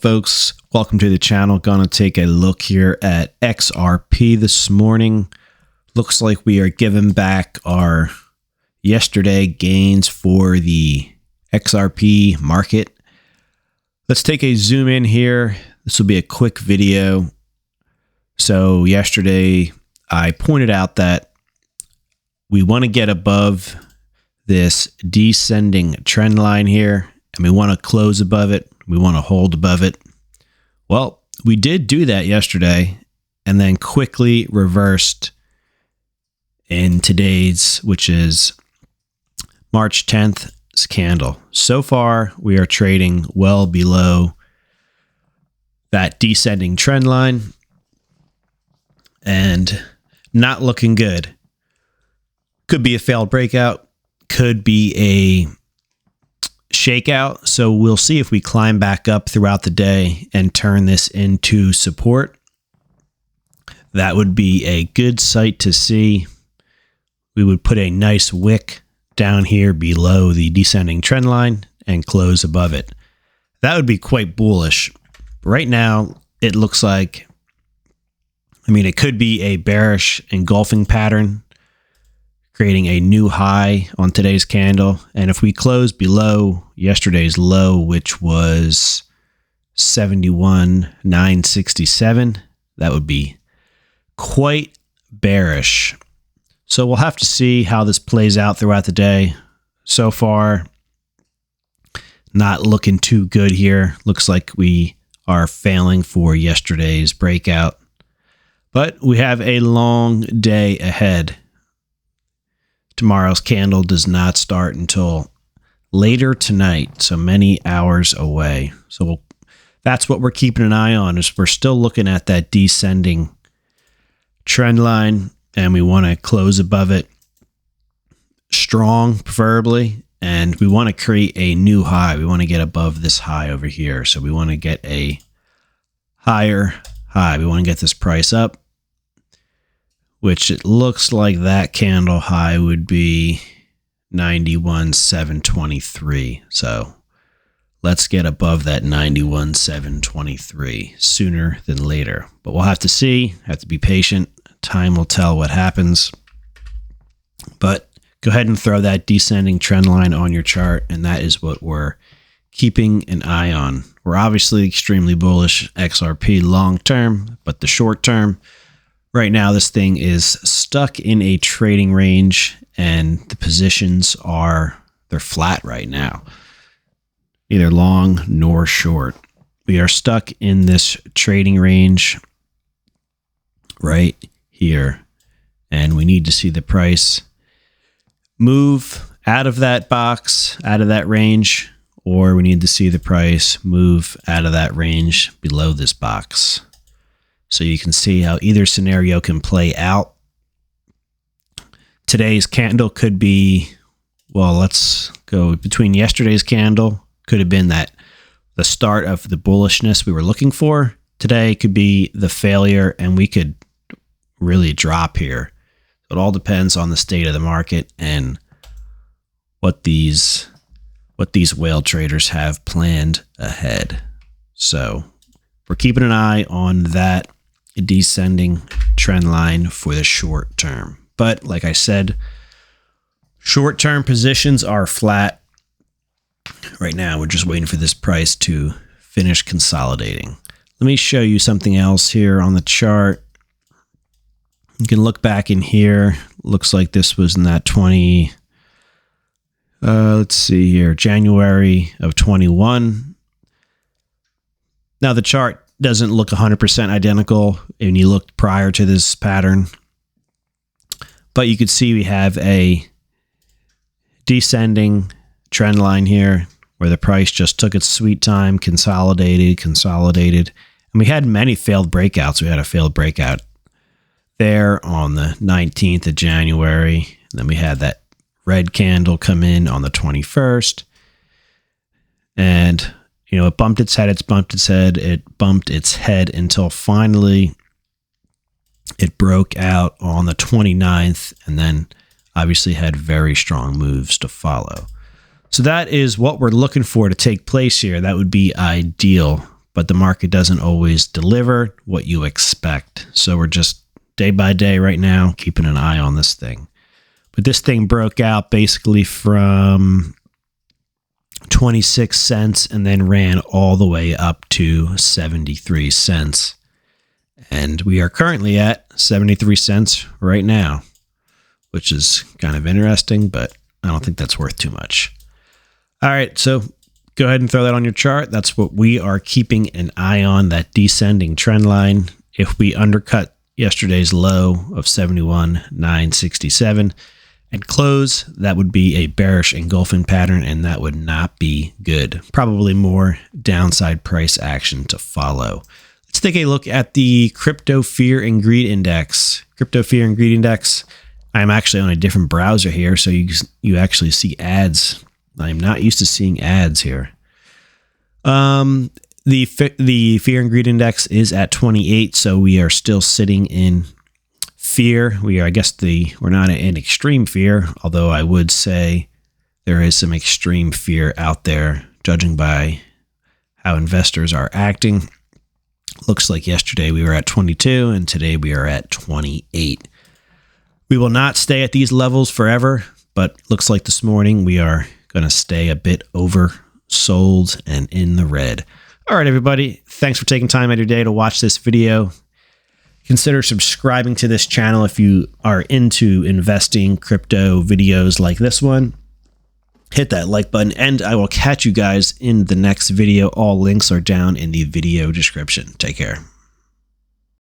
folks? Welcome to the channel. Gonna take a look here at XRP this morning. Looks like we are giving back our yesterday gains for the XRP market. Let's take a zoom in here. This will be a quick video. So yesterday I pointed out that we want to get above this descending trend line here, and we want to close above it. We want to hold above it. Well, we did do that yesterday and then quickly reversed in today's, which is March 10th candle. So far, we are trading well below that descending trend line and not looking good. Could be a failed breakout, could be a shakeout. So we'll see if we climb back up throughout the day and turn this into support. That would be a good sight to see. We would put a nice wick down here below the descending trend line and close above it. That would be quite bullish. Right now, it looks like, it could be a bearish engulfing pattern, creating a new high on today's candle. And if we close below yesterday's low, which was 71,967, that would be quite bearish. So we'll have to see how this plays out throughout the day. So far, not looking too good here. Looks like we are failing for yesterday's breakout. But we have a long day ahead. Tomorrow's candle does not start until later tonight, so many hours away. So that's what we're keeping an eye on, is we're still looking at that descending trend line, and we want to close above it strong, preferably, and we want to create a new high. We want to get above this high over here. So we want to get a higher high. We want to get this price up, which it looks like that candle high would be 91,723. So let's get above that 91,723 sooner than later. But we'll have to see, have to be patient. Time will tell what happens. But go ahead and throw that descending trend line on your chart, and that is what we're keeping an eye on. We're obviously extremely bullish XRP long term, but the short term, right now, this thing is stuck in a trading range, and the positions they're flat right now, neither long nor short. We are stuck in this trading range right here, and we need to see the price move out of that box, out of that range, or we need to see the price move out of that range below this box. So you can see how either scenario can play out. Today's candle could be, well, let's go between yesterday's candle, could have been the start of the bullishness we were looking for. Today could be the failure, and we could really drop here. It all depends on the state of the market and what these whale traders have planned ahead. So we're keeping an eye on that descending trend line for the short term. But like I said, short-term positions are flat. Right now, we're just waiting for this price to finish consolidating. Let me show you something else here on the chart. You can look back in here. Looks like this was in that let's see here, January of 21. Now the chart doesn't look 100% identical when you look prior to this pattern, but you could see we have a descending trend line here where the price just took its sweet time, consolidated, and we had many failed breakouts. We had a failed breakout there on the 19th of January. And then we had that red candle come in on the 21st, and it bumped its head, it bumped its head until finally it broke out on the 29th, and then obviously had very strong moves to follow. So that is what we're looking for to take place here. That would be ideal. but the market doesn't always deliver what you expect. So we're just day by day right now, keeping an eye on this thing. But this thing broke out basically from 26 cents and then ran all the way up to 73 cents. And we are currently at 73 cents right now, which is kind of interesting, but I don't think that's worth too much. All right, so go ahead and throw that on your chart. That's what we are keeping an eye on, that descending trend line. If we undercut yesterday's low of 71,967 and close, that would be a bearish engulfing pattern, and that would not be good. Probably more downside price action to follow. Let's take a look at the Crypto Fear and Greed Index. Crypto Fear and Greed Index. I'm actually on a different browser here, so you actually see ads. I'm not used to seeing ads here. The Fear and Greed Index is at 28, so we are still sitting in fear. We are, I guess, we're not in extreme fear, although I would say there is some extreme fear out there, judging by how investors are acting. Looks like yesterday we were at 22 and today we are at 28. We will not stay at these levels forever, but looks like this morning we are going to stay a bit oversold and in the red. All right, everybody. Thanks for taking time out of your day to watch this video. Consider subscribing to this channel if you are into investing crypto videos like this one. Hit that like button, and I will catch you guys in the next video. All links are down in the video description. Take care.